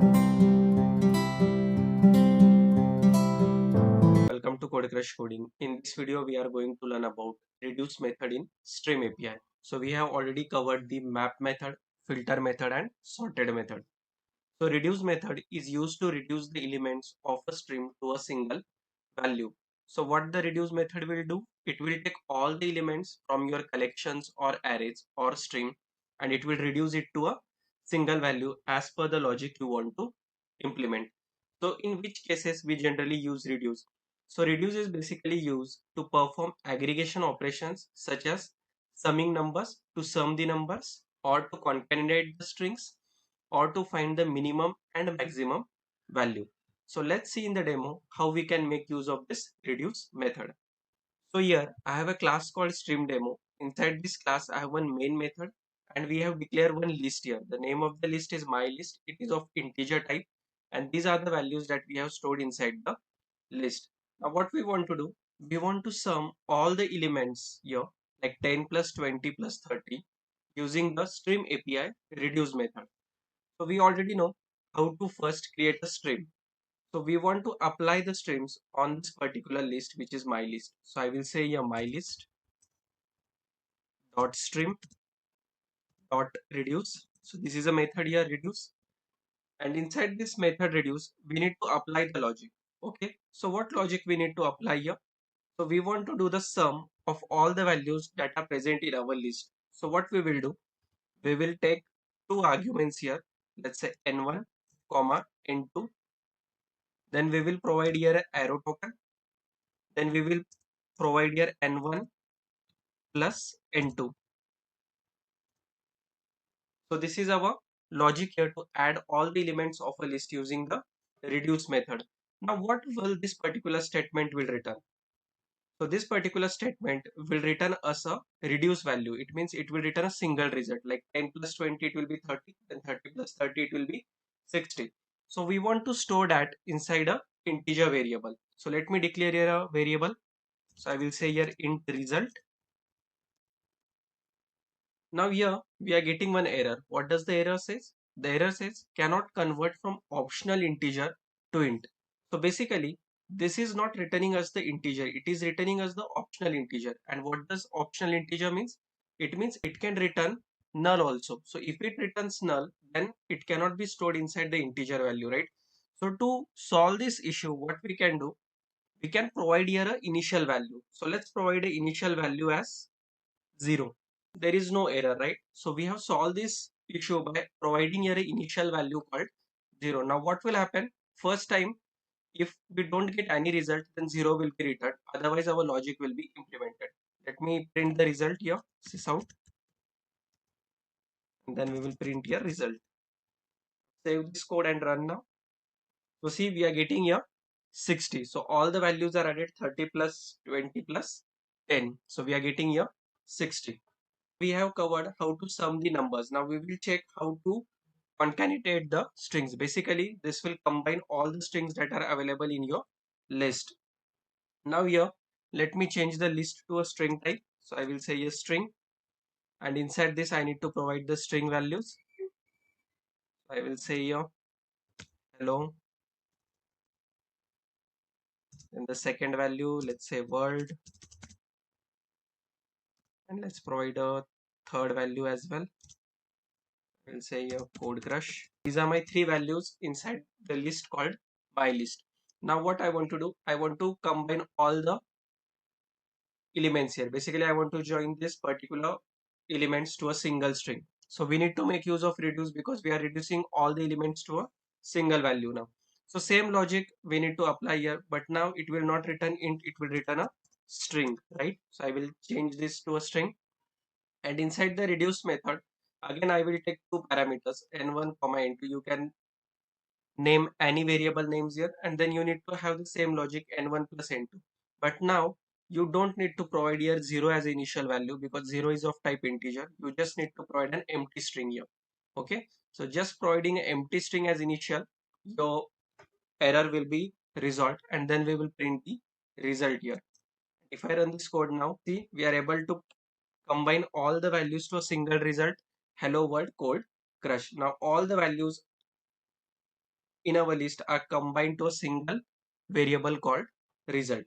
Welcome to Code Crush Coding. In this video, we are going to learn about reduce method in Stream API. So we have already covered the map method, filter method, and sorted method. So reduce method is used to reduce the elements of a stream to a single value. So what the reduce method will do? It will take all the elements from your collections or arrays or stream, and it will reduce it to a single value as per the logic you want to implement. So in which cases we generally use reduce? So reduce is basically used to perform aggregation operations such as summing numbers to sum the numbers, or to concatenate the strings, or to find the minimum and maximum value. So let's see in the demo how we can make use of this reduce method. So here I have a class called stream demo. Inside this class I have one main method, and we have declared one list here. The name of the list is my list. It is of integer type, and these are the values that we have stored inside the list. Now what we want to do, we want to sum all the elements here, like 10 plus 20 plus 30, using the stream API reduce method. So we already know how to first create a stream. So we want to apply the streams on this particular list, which is my list. So I will say here my list dot stream dot reduce. So this is a method here reduce, and inside this method reduce we need to apply the logic. Okay, so what logic we need to apply here? So we want to do the sum of all the values that are present in our list. So what we will do, we will take two arguments here. Let's say n1 comma n2. Then we will provide here an arrow token. Then we will provide here n1 plus n2. So this is our logic here to add all the elements of a list using the reduce method. Now what will this particular statement will return? So this particular statement will return us a reduce value. It means it will return a single result, like 10 plus 20 it will be 30, then 30 plus 30 it will be 60. So we want to store that inside a integer variable. So let me declare here a variable. So I will say here int result. Now here we are getting one error. What does the error says? The error says cannot convert from optional integer to int. So basically this is not returning us the integer. It is returning us the optional integer. And what does optional integer means? It means it can return null also. So if it returns null, then it cannot be stored inside the integer value, right? So to solve this issue, what we can do? We can provide here a initial value. So let's provide a initial value as 0. There is no error, right? So we have solved this issue by providing here an initial value called 0. Now what will happen? First time, if we don't get any result, then 0 will be returned. Otherwise our logic will be implemented. Let me print the result here, sys out, and then we will print here result. Save this code and run now. So see, we are getting here 60. So all the values are added, 30 plus 20 plus 10. So we are getting here 60. We have covered how to sum the numbers. Now we will check how to concatenate the strings. Basically, this will combine all the strings that are available in your list. Now here, let me change the list to a string type. So I will say a string, and inside this I need to provide the string values. I will say here hello, and the second value, let's say world, and let's provide a third value as well. We'll say here code crush. These are my three values inside the list called by list. Now what I want to do, I want to combine all the elements here. Basically I want to join this particular elements to a single string. So we need to make use of reduce because we are reducing all the elements to a single value now. So same logic we need to apply here, but now it will not return int, it will return a string, right? So I will change this to a string, and inside the reduce method again I will take two parameters n1 comma n2. You can name any variable names here, and then you need to have the same logic n1 plus n2. But now you don't need to provide here 0 as initial value because 0 is of type integer. You just need to provide an empty string here. Okay, so just providing an empty string as initial, your error will be resolved, and then we will print the result here. If I run this code now, see, we are able to combine all the values to a single result, hello world code crush. Now all the values in our list are combined to a single variable called result.